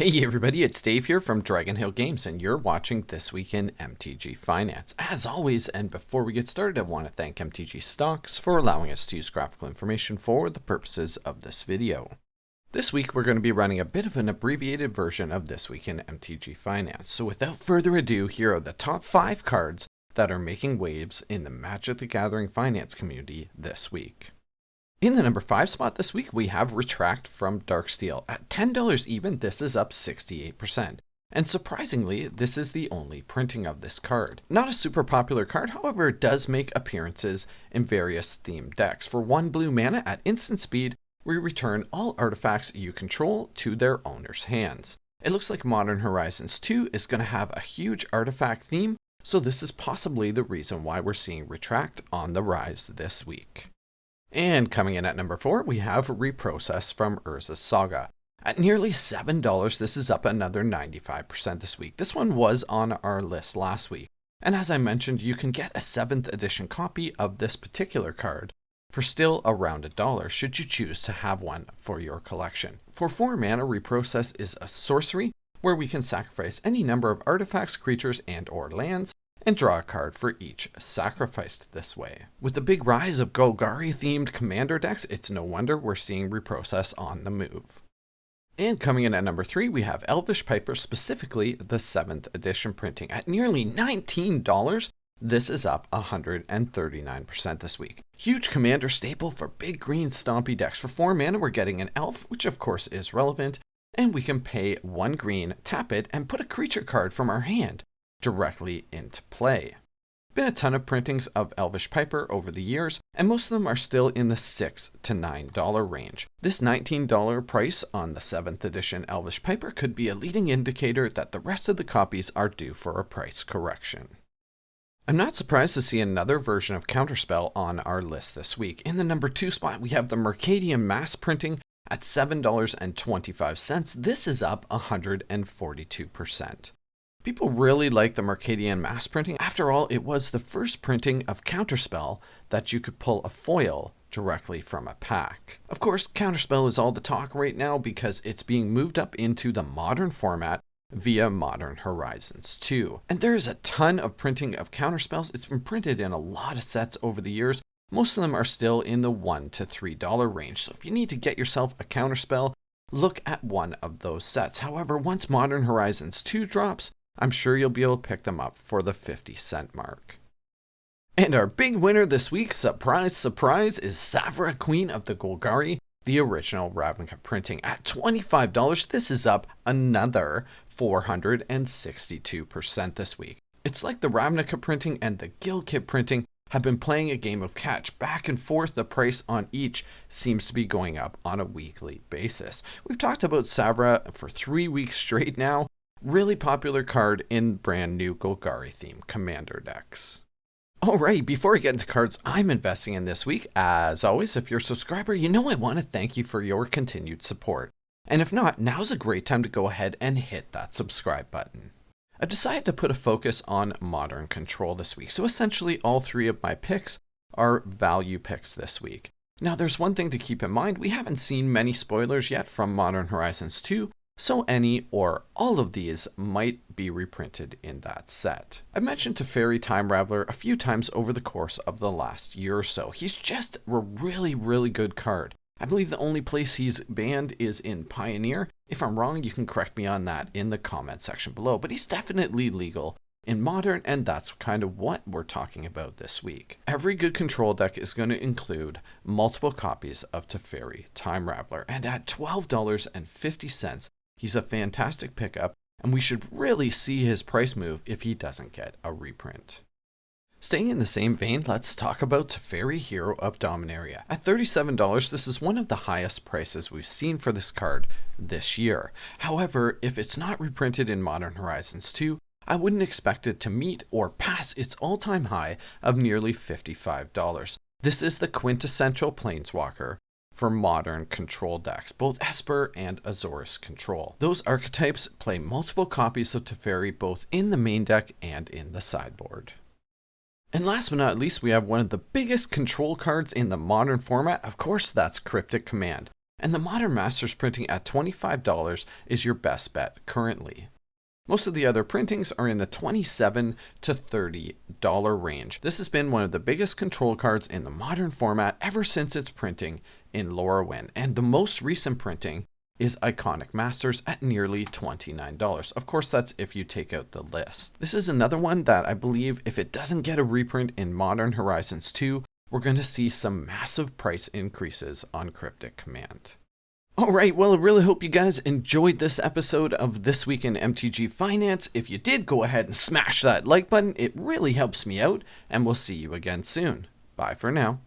Hey everybody, it's Dave here from Dragonhill Games, and you're watching This Week in MTG Finance. As always, and before we get started, I want to thank MTG Stocks for allowing us to use graphical information for the purposes of this video. This week, we're going to be running a bit of an abbreviated version of This Week in MTG Finance. So without further ado, here are the top 5 cards that are making waves in the Magic the Gathering finance community this week. In the number 5 spot this week, we have Retract from Darksteel. At $10 even, this is up 68%. And surprisingly, this is the only printing of this card. Not a super popular card, however, it does make appearances in various themed decks. For 1 blue mana at instant speed, we return all artifacts you control to their owner's hands. It looks like Modern Horizons 2 is going to have a huge artifact theme, so this is possibly the reason why we're seeing Retract on the rise this week. And coming in at number 4, we have Reprocess from Urza's Saga. At nearly $7, this is up another 95% this week. This one was on our list last week. And as I mentioned, you can get a 7th edition copy of this particular card for still around $1 should you choose to have one for your collection. For 4 mana, Reprocess is a sorcery where we can sacrifice any number of artifacts, creatures, and/or lands, and draw a card for each sacrificed this way. With the big rise of Golgari themed commander decks, it's no wonder we're seeing Reprocess on the move. And coming in at number 3, we have Elvish Piper, specifically the 7th edition printing. At nearly $19, this is up 139% this week. Huge commander staple for big green stompy decks. For 4 mana, we're getting an elf, which of course is relevant, and we can pay 1 green, tap it, and put a creature card from our hand directly into play. Been a ton of printings of Elvish Piper over the years, and most of them are still in the $6 to $9 range. This $19 price on the 7th edition Elvish Piper could be a leading indicator that the rest of the copies are due for a price correction. I'm not surprised to see another version of Counterspell on our list this week. In the number 2 spot, we have the Mercadium mass printing at $7.25. This is up 142%. People really like the Mercadium mass printing. After all, it was the first printing of Counterspell that you could pull a foil directly from a pack. Of course, Counterspell is all the talk right now because it's being moved up into the modern format via Modern Horizons 2. And there's a ton of printing of Counterspells. It's been printed in a lot of sets over the years. Most of them are still in the $1 to $3 range. So if you need to get yourself a Counterspell, look at one of those sets. However, once Modern Horizons 2 drops, I'm sure you'll be able to pick them up for the 50-cent mark. And our big winner this week, surprise, surprise, is Savra, Queen of the Golgari, the original Ravnica printing. At $25, this is up another 462% this week. It's like the Ravnica printing and the Guild Kit printing have been playing a game of catch. Back and forth, the price on each seems to be going up on a weekly basis. We've talked about Savra for 3 weeks straight now. Really popular card in brand new Golgari themed commander decks. Alright, before we get into cards I'm investing in this week, as always, if you're a subscriber, you know I want to thank you for your continued support. And if not, now's a great time to go ahead and hit that subscribe button. I've decided to put a focus on Modern Control this week, so essentially all 3 of my picks are value picks this week. Now there's one thing to keep in mind, we haven't seen many spoilers yet from Modern Horizons 2, so any or all of these might be reprinted in that set. I've mentioned Teferi Time Raveler a few times over the course of the last year or so. He's just a really good card. I believe the only place he's banned is in Pioneer. If I'm wrong, you can correct me on that in the comment section below, but he's definitely legal in Modern, and that's kind of what we're talking about this week. Every good control deck is going to include multiple copies of Teferi Time Raveler, and at $12.50, he's a fantastic pickup, and we should really see his price move if he doesn't get a reprint. Staying in the same vein, let's talk about Teferi Hero of Dominaria. At $37, this is one of the highest prices we've seen for this card this year. However, if it's not reprinted in Modern Horizons 2, I wouldn't expect it to meet or pass its all-time high of nearly $55. This is the quintessential Planeswalker for modern control decks, both Esper and Azorius control. Those archetypes play multiple copies of Teferi both in the main deck and in the sideboard. And last but not least, we have one of the biggest control cards in the modern format. Of course, that's Cryptic Command. and the Modern Masters printing at $25 is your best bet currently. Most of the other printings are in the $27 to $30 range. This has been one of the biggest control cards in the modern format ever since its printing in Lorwyn, and the most recent printing is Iconic Masters at nearly $29. Of course, that's if you take out the list. This is another one that I believe if it doesn't get a reprint in Modern Horizons 2, we're going to see some massive price increases on Cryptic Command. Alright, well, I really hope you guys enjoyed this episode of This Week in MTG Finance. If you did, go ahead and smash that like button. It really helps me out, and we'll see you again soon. Bye for now.